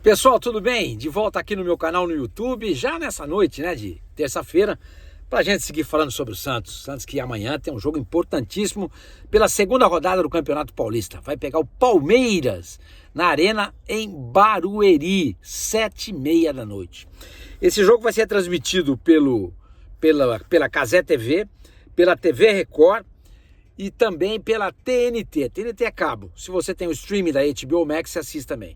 Pessoal, tudo bem? De volta aqui no meu canal no YouTube, já nessa noite, de terça-feira, pra gente seguir falando sobre o Santos. Santos que amanhã tem um jogo importantíssimo pela segunda rodada do Campeonato Paulista. Vai pegar o Palmeiras na Arena em Barueri, 7h30 da noite. Esse jogo vai ser transmitido pela Cazé TV, pela TV Record e também pela TNT. TNT é cabo. Se você tem o streaming da HBO Max, você assiste também.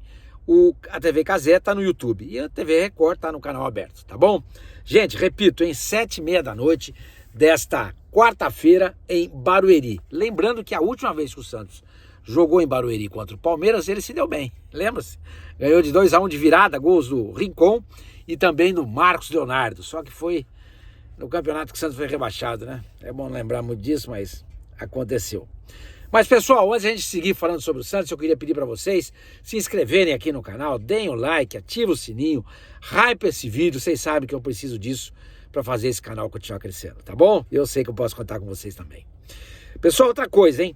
A TV Cazé tá no YouTube e a TV Record tá no canal aberto, tá bom? Gente, repito, em 7h30 da noite desta quarta-feira em Barueri. Lembrando que a última vez que o Santos jogou em Barueri contra o Palmeiras, ele se deu bem, lembra-se? Ganhou de 2-1 de virada, gols do Rincon e também do Marcos Leonardo, só que foi no campeonato que o Santos foi rebaixado, né? É bom lembrar muito disso, mas aconteceu. Mas pessoal, antes de a gente seguir falando sobre o Santos, eu queria pedir para vocês se inscreverem aqui no canal, deem o like, ativem o sininho, hype esse vídeo, vocês sabem que eu preciso disso para fazer esse canal continuar crescendo, tá bom? Eu sei que eu posso contar com vocês também. Pessoal, outra coisa, hein?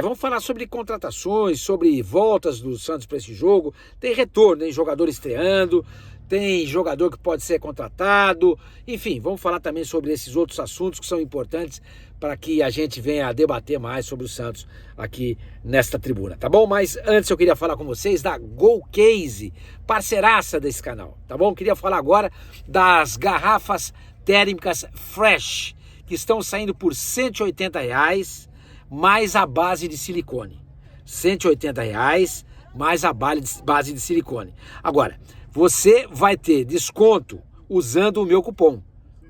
Vamos falar sobre contratações, sobre voltas do Santos para esse jogo. Tem retorno, tem jogador estreando, tem jogador que pode ser contratado, enfim, vamos falar também sobre esses outros assuntos que são importantes para que a gente venha a debater mais sobre o Santos aqui nesta tribuna, tá bom? Mas antes eu queria falar com vocês da GoCase, parceiraça desse canal, tá bom? Queria falar agora das garrafas térmicas Fresh, que estão saindo por R$180, mais a base de silicone. R$180, mais a base de silicone. Agora, você vai ter desconto usando o meu cupom.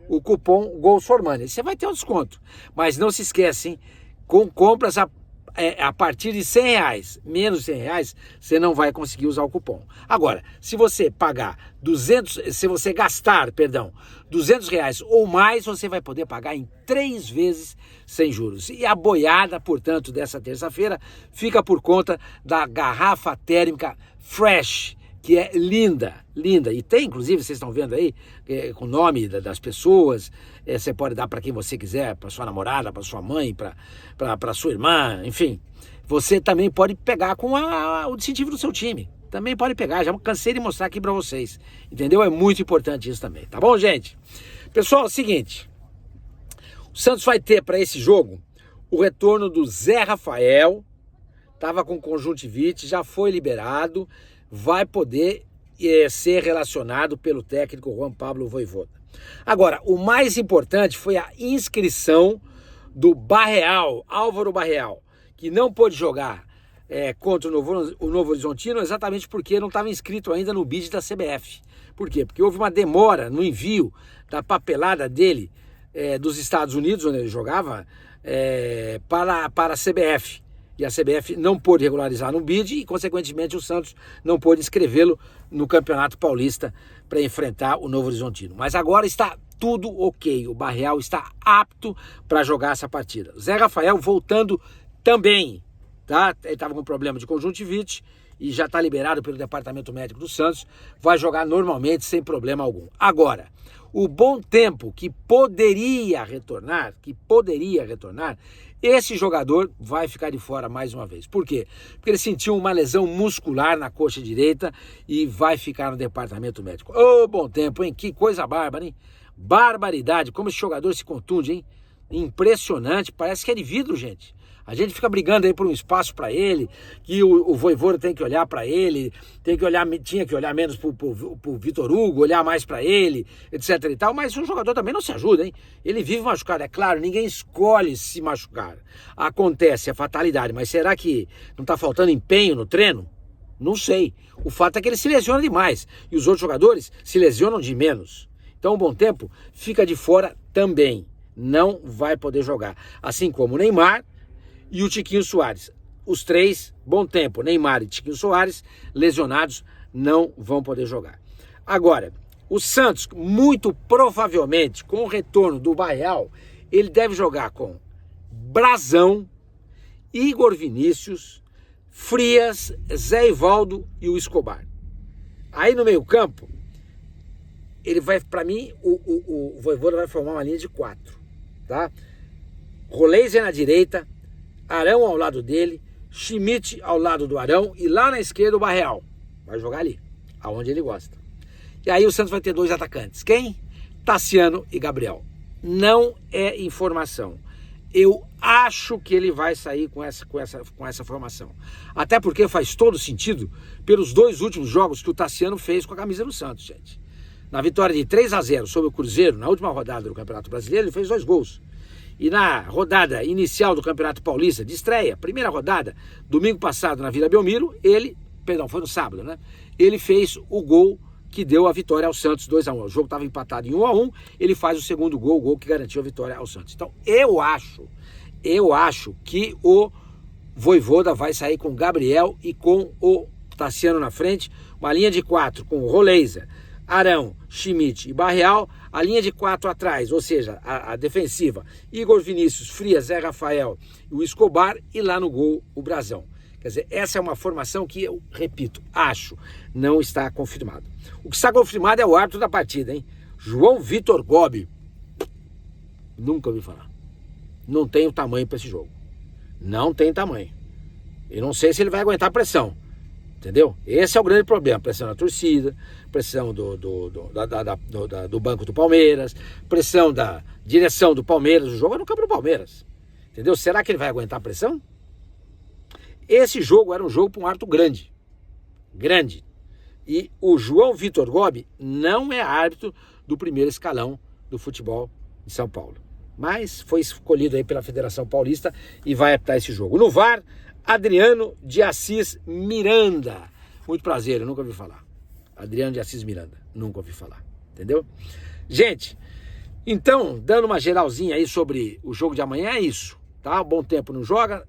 O cupom GOLSFORMONEY. Você vai ter um desconto. Mas não se esquece, hein? Com compras a partir de R$100, menos de R$100, você não vai conseguir usar o cupom. Agora, se você gastar R$200 ou mais, você vai poder pagar em 3 vezes sem juros. E a boiada, portanto, dessa terça-feira fica por conta da garrafa térmica Fresh, que é linda, linda. E tem, inclusive, vocês estão vendo aí, com o nome das pessoas, você pode dar para quem você quiser, para sua namorada, para sua mãe, para sua irmã, enfim. Você também pode pegar com o distintivo do seu time. Também pode pegar, já cansei de mostrar aqui para vocês. Entendeu? É muito importante isso também, tá bom, gente? Pessoal, é o seguinte, o Santos vai ter para esse jogo o retorno do Zé Rafael, estava com conjuntivite, já foi liberado, vai poder ser relacionado pelo técnico Juan Pablo Vojvoda. Agora, o mais importante foi a inscrição do Barreal, Álvaro Barreal, que não pôde jogar contra o Novo Horizontino exatamente porque não estava inscrito ainda no bid da CBF. Por quê? Porque houve uma demora no envio da papelada dele dos Estados Unidos, onde ele jogava, para a CBF. E a CBF não pôde regularizar no bid e, consequentemente, o Santos não pôde inscrevê-lo no Campeonato Paulista para enfrentar o Novo Horizontino. Mas agora está tudo ok, o Barreal está apto para jogar essa partida. Zé Rafael voltando também, tá? Ele estava com problema de conjuntivite e já está liberado pelo Departamento Médico do Santos, vai jogar normalmente sem problema algum. Agora, o Bom Tempo, que poderia retornar, esse jogador vai ficar de fora mais uma vez. Por quê? Porque ele sentiu uma lesão muscular na coxa direita e vai ficar no Departamento Médico. Ô, Bom Tempo, hein? Que coisa bárbara, hein? Barbaridade, como esse jogador se contunde, hein? Impressionante, parece que é de vidro, gente. A gente fica brigando aí por um espaço para ele, que o Vojvoda tem que olhar para ele, tinha que olhar menos pro Vitor Hugo, olhar mais para ele, etc e tal, mas o jogador também não se ajuda, hein? Ele vive machucado, é claro, ninguém escolhe se machucar. Acontece, é fatalidade, mas será que não tá faltando empenho no treino? Não sei. O fato é que ele se lesiona demais e os outros jogadores se lesionam de menos. Então, o Bom Tempo fica de fora também, não vai poder jogar. Assim como o Neymar e o Tiquinho Soares. Os três, Bom Tempo, Neymar e Tiquinho Soares, lesionados, não vão poder jogar. Agora, o Santos, muito provavelmente, com o retorno do Barreal, ele deve jogar com Brazão, Igor Vinícius, Frias, Zé Ivaldo e o Escobar. Aí no meio campo, ele vai, para mim, o Vojvoda vai formar uma linha de 4, tá? Roleiser na direita, Arão ao lado dele, Schmidt ao lado do Arão e lá na esquerda o Barreal. Vai jogar ali. aonde ele gosta. E aí o Santos vai ter 2 atacantes. Quem? Tassiano e Gabriel. Não é informação. Eu acho que ele vai sair com essa formação. Até porque faz todo sentido pelos 2 últimos jogos que o Tassiano fez com a camisa do Santos, gente. Na vitória de 3-0 sobre o Cruzeiro, na última rodada do Campeonato Brasileiro, ele fez 2 gols. E na rodada inicial do Campeonato Paulista, de estreia, primeira rodada, domingo passado na Vila Belmiro, foi no sábado, né? Ele fez o gol que deu a vitória ao Santos, 2-1. O jogo estava empatado em 1-1, ele faz o segundo gol, o gol que garantiu a vitória ao Santos. Então, eu acho que o Vojvoda vai sair com o Gabriel e com o Tassiano na frente, uma linha de 4 com o Roleiser, Arão, Schmidt e Barreal, a linha de 4 atrás, ou seja, a defensiva, Igor Vinícius, Frias, Zé Rafael e o Escobar, e lá no gol o Brazão. Quer dizer, essa é uma formação que eu, repito, acho, não está confirmado. O que está confirmado é o árbitro da partida, hein? João Vitor Gobi. Nunca ouvi falar. Não tem o tamanho para esse jogo. Não tem tamanho. Eu não sei se ele vai aguentar a pressão. Entendeu? Esse é o grande problema. Pressão da torcida, pressão do banco do Palmeiras, pressão da direção do Palmeiras. O jogo é no campo do Palmeiras. Entendeu? Será que ele vai aguentar a pressão? Esse jogo era um jogo para um árbitro grande. Grande. E o João Vitor Gobi não é árbitro do primeiro escalão do futebol de São Paulo. Mas foi escolhido aí pela Federação Paulista e vai apitar esse jogo. No VAR, Adriano de Assis Miranda. Muito prazer, eu nunca ouvi falar. Adriano de Assis Miranda, nunca ouvi falar. Entendeu? Gente, então, dando uma geralzinha aí sobre o jogo de amanhã, é isso. Tá? Bom Tempo não joga,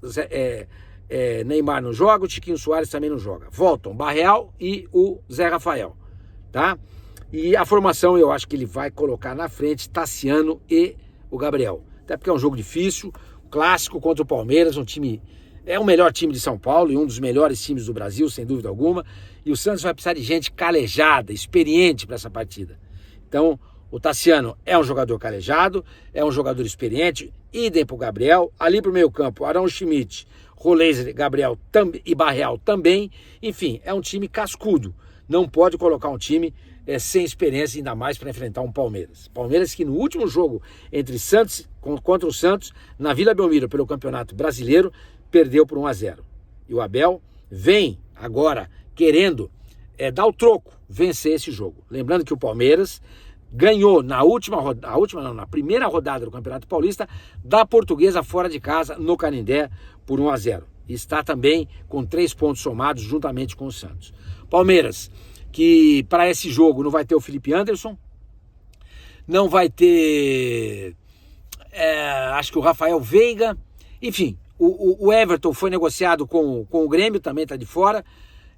Neymar não joga, o Tiquinho Soares também não joga. Voltam Barreal e o Zé Rafael, tá? E a formação eu acho que ele vai colocar na frente Tassiano e o Gabriel. Até porque é um jogo difícil, clássico contra o Palmeiras, um time, é o melhor time de São Paulo e um dos melhores times do Brasil, sem dúvida alguma. E o Santos vai precisar de gente calejada, experiente para essa partida. Então, o Tassiano é um jogador calejado, é um jogador experiente, idem para o Gabriel, ali para o meio campo, Arão Schmidt, Roleiser, Gabriel e Barreal também. Enfim, é um time cascudo. Não pode colocar um time sem experiência, ainda mais para enfrentar um Palmeiras. Palmeiras que no último jogo entre Santos contra o Santos, na Vila Belmiro, pelo Campeonato Brasileiro, perdeu por 1-0. E o Abel vem agora querendo dar o troco, vencer esse jogo. Lembrando que o Palmeiras ganhou na primeira rodada do Campeonato Paulista da Portuguesa fora de casa no Canindé por 1-0. Está também com 3 pontos somados juntamente com o Santos. Palmeiras, que para esse jogo não vai ter o Felipe Anderson, não vai ter, acho que o Rafael Veiga, enfim, o Everton foi negociado com o Grêmio, também está de fora,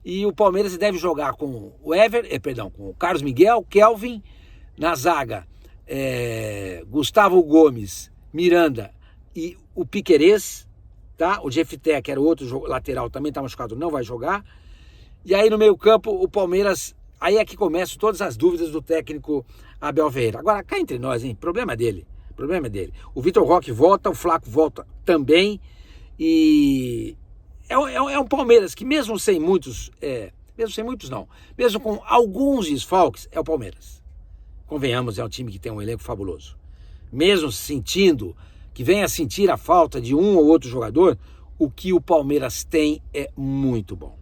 e o Palmeiras deve jogar com com o Carlos Miguel, Kelvin, na zaga, Gustavo Gomes, Miranda e o Piquerez, tá? O Jefté, que era o outro lateral, também está machucado, não vai jogar. E aí no meio campo, o Palmeiras, aí é que começam todas as dúvidas do técnico Abel Ferreira. Agora, cá entre nós, hein? Problema dele. O Vitor Roque volta, o Flaco volta também. E é um Palmeiras que mesmo sem muitos não, mesmo com alguns desfalques, é o Palmeiras. Convenhamos, é um time que tem um elenco fabuloso. Mesmo que venha sentir a falta de um ou outro jogador, o que o Palmeiras tem é muito bom.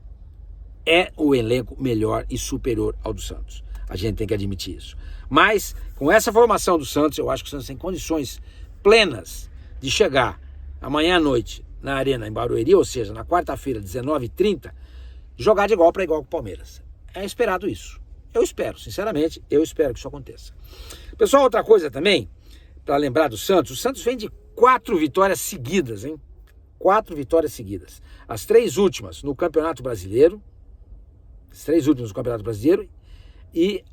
É o elenco melhor e superior ao do Santos. A gente tem que admitir isso. Mas, com essa formação do Santos, eu acho que o Santos tem condições plenas de chegar amanhã à noite na Arena, em Barueri, ou seja, na quarta-feira, 19h30, jogar de igual para igual com o Palmeiras. É esperado isso. Eu espero, sinceramente, que isso aconteça. Pessoal, outra coisa também, para lembrar do Santos, o Santos vem de 4 vitórias seguidas, hein? 4 vitórias seguidas. As 3 últimas no Campeonato Brasileiro, e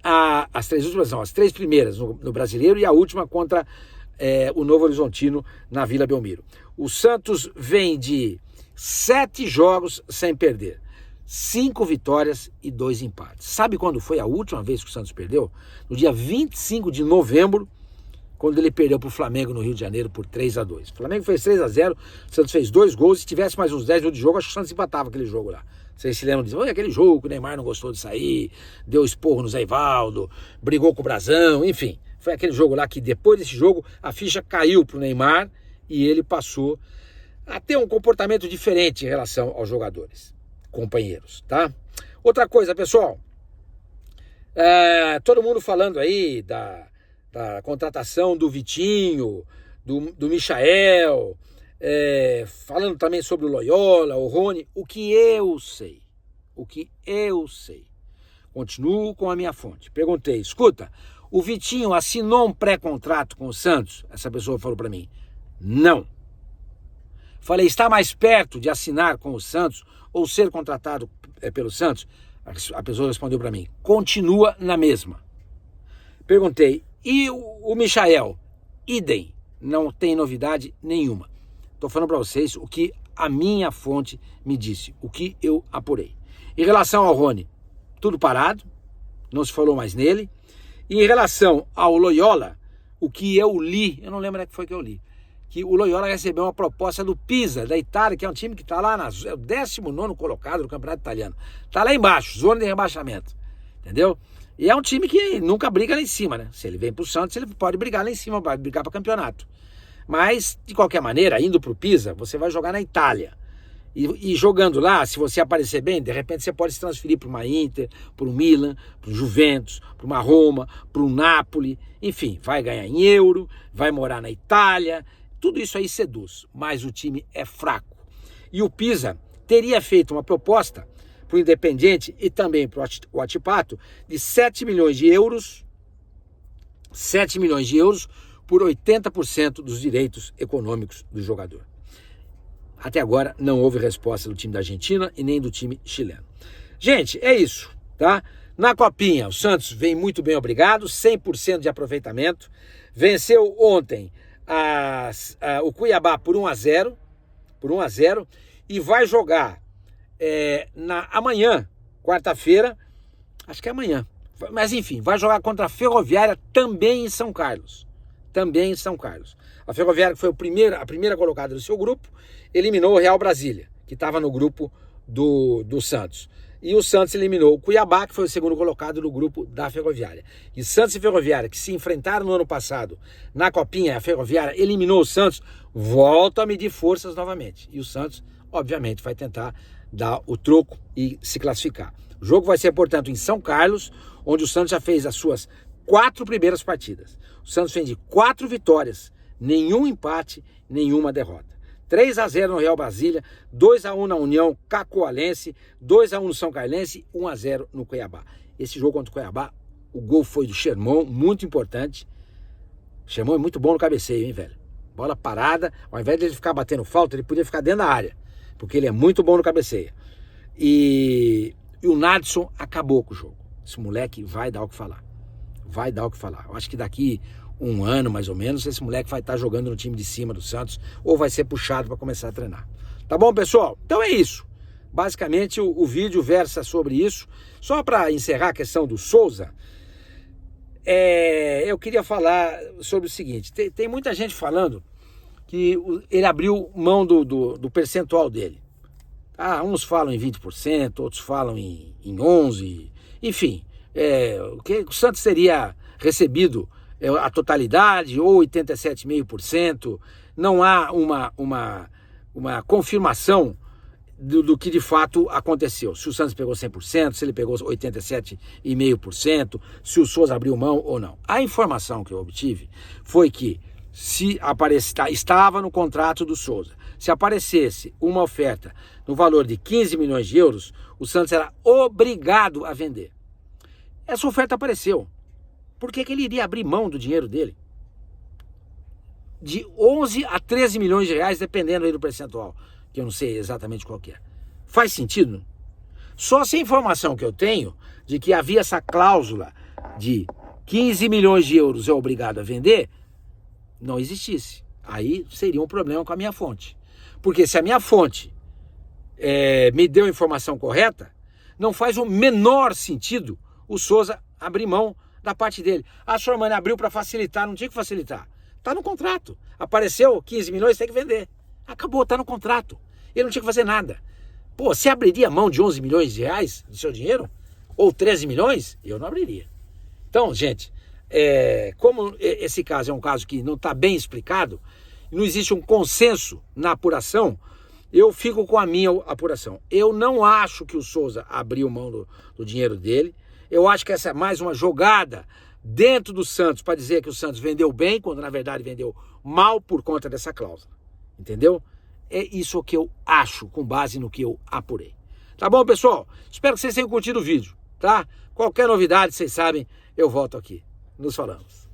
as 3 primeiras no Brasileiro e a última contra o Novo Horizontino na Vila Belmiro. O Santos vem de 7 jogos sem perder. 5 vitórias e 2 empates. Sabe quando foi a última vez que o Santos perdeu? No dia 25 de novembro, quando ele perdeu para o Flamengo no Rio de Janeiro por 3-2. O Flamengo fez 3-0, o Santos fez 2 gols, se tivesse mais uns 10 minutos de jogo, acho que o Santos empatava aquele jogo lá. Vocês se lembram disso? Foi aquele jogo que o Neymar não gostou de sair, deu esporro no Zé Ivaldo, brigou com o Brasão, enfim. Foi aquele jogo lá que depois desse jogo a ficha caiu pro Neymar e ele passou a ter um comportamento diferente em relação aos jogadores, companheiros, tá? Outra coisa, pessoal, todo mundo falando aí da contratação do Vitinho, do Michael, falando também sobre o Loyola, o Rony, o que eu sei, continuo com a minha fonte. Perguntei, escuta, o Vitinho assinou um pré-contrato com o Santos? Essa pessoa falou para mim, não. Falei, está mais perto de assinar com o Santos ou ser contratado pelo Santos? A pessoa respondeu para mim, continua na mesma. Perguntei, e o Michael? Idem, não tem novidade nenhuma. Estou falando para vocês o que a minha fonte me disse, o que eu apurei. Em relação ao Rony, tudo parado, não se falou mais nele. E em relação ao Loyola, o que eu li, eu não lembro o que foi que eu li, que o Loyola recebeu uma proposta do Pisa, da Itália, que é um time que está lá é o 19º colocado no Campeonato Italiano. Está lá embaixo, zona de rebaixamento, entendeu? E é um time que nunca briga lá em cima, né? Se ele vem pro Santos, ele pode brigar lá em cima, vai brigar para campeonato. Mas, de qualquer maneira, indo pro Pisa, você vai jogar na Itália. E jogando lá, se você aparecer bem, de repente você pode se transferir para uma Inter, para um Milan, para um Juventus, para uma Roma, para um Napoli. Enfim, vai ganhar em euro, vai morar na Itália. Tudo isso aí seduz, mas o time é fraco. E o Pisa teria feito uma proposta para o Independiente e também para o Atipato de 7 milhões de euros, 7 milhões de euros por 80% dos direitos econômicos do jogador. Até agora não houve resposta do time da Argentina e nem do time chileno. Gente, é isso, tá? Na Copinha, o Santos vem muito bem, obrigado, 100% de aproveitamento. Venceu ontem o Cuiabá por 1-0, e vai jogar amanhã, quarta-feira, acho que é amanhã, mas enfim, vai jogar contra a Ferroviária também em São Carlos. A Ferroviária, que foi a primeira colocada do seu grupo, eliminou o Real Brasília, que estava no grupo do Santos. E o Santos eliminou o Cuiabá, que foi o segundo colocado do grupo da Ferroviária. E Santos e Ferroviária, que se enfrentaram no ano passado na Copinha, a Ferroviária eliminou o Santos, volta a medir forças novamente. E o Santos, obviamente, vai tentar dar o troco e se classificar. O jogo vai ser, portanto, em São Carlos, onde o Santos já fez as suas 4 primeiras partidas. O Santos fez de 4 vitórias, nenhum empate, nenhuma derrota. 3-0 no Real Brasília, 2-1 na União Cacoalense, 2-1 no São Carlense, 1-0 no Cuiabá. Esse jogo contra o Cuiabá, o gol foi do Sherman, muito importante. O Sherman é muito bom no cabeceio, hein, velho? Bola parada, ao invés de ele ficar batendo falta, ele podia ficar dentro da área, porque ele é muito bom no cabeceio. E o Nadson acabou com o jogo. Esse moleque vai dar o que falar. Eu acho que daqui um ano, mais ou menos, esse moleque vai estar jogando no time de cima do Santos ou vai ser puxado para começar a treinar. Tá bom, pessoal? Então é isso. Basicamente, o vídeo versa sobre isso. Só para encerrar a questão do Souza, eu queria falar sobre o seguinte. Tem muita gente falando que ele abriu mão do percentual dele. Uns falam em 20%, outros falam em 11%, enfim. O Santos teria recebido a totalidade ou 87,5%, não há uma confirmação do que de fato aconteceu. Se o Santos pegou 100%, se ele pegou 87,5%, se o Souza abriu mão ou não. A informação que eu obtive foi que estava no contrato do Souza. Se aparecesse uma oferta no valor de 15 milhões de euros, o Santos era obrigado a vender. Essa oferta apareceu. Por que ele iria abrir mão do dinheiro dele? De 11 a 13 milhões de reais, dependendo aí do percentual, que eu não sei exatamente qual que é. Faz sentido? Só se a informação que eu tenho de que havia essa cláusula de 15 milhões de euros é obrigado a vender, não existisse. Aí seria um problema com a minha fonte. Porque se a minha fonte me deu a informação correta, não faz o menor sentido o Souza abrir mão da parte dele. Sormani abriu para facilitar, não tinha que facilitar. Está no contrato. Apareceu 15 milhões, tem que vender. Acabou, está no contrato. Ele não tinha que fazer nada. Pô, você abriria mão de 11 milhões de reais do seu dinheiro? Ou 13 milhões? Eu não abriria. Então, gente, como esse caso é um caso que não está bem explicado, não existe um consenso na apuração, eu fico com a minha apuração. Eu não acho que o Souza abriu mão do dinheiro dele. Eu acho que essa é mais uma jogada dentro do Santos para dizer que o Santos vendeu bem, quando na verdade vendeu mal por conta dessa cláusula. Entendeu? É isso que eu acho, com base no que eu apurei. Tá bom, pessoal? Espero que vocês tenham curtido o vídeo, tá? Qualquer novidade, vocês sabem, eu volto aqui. Nos falamos.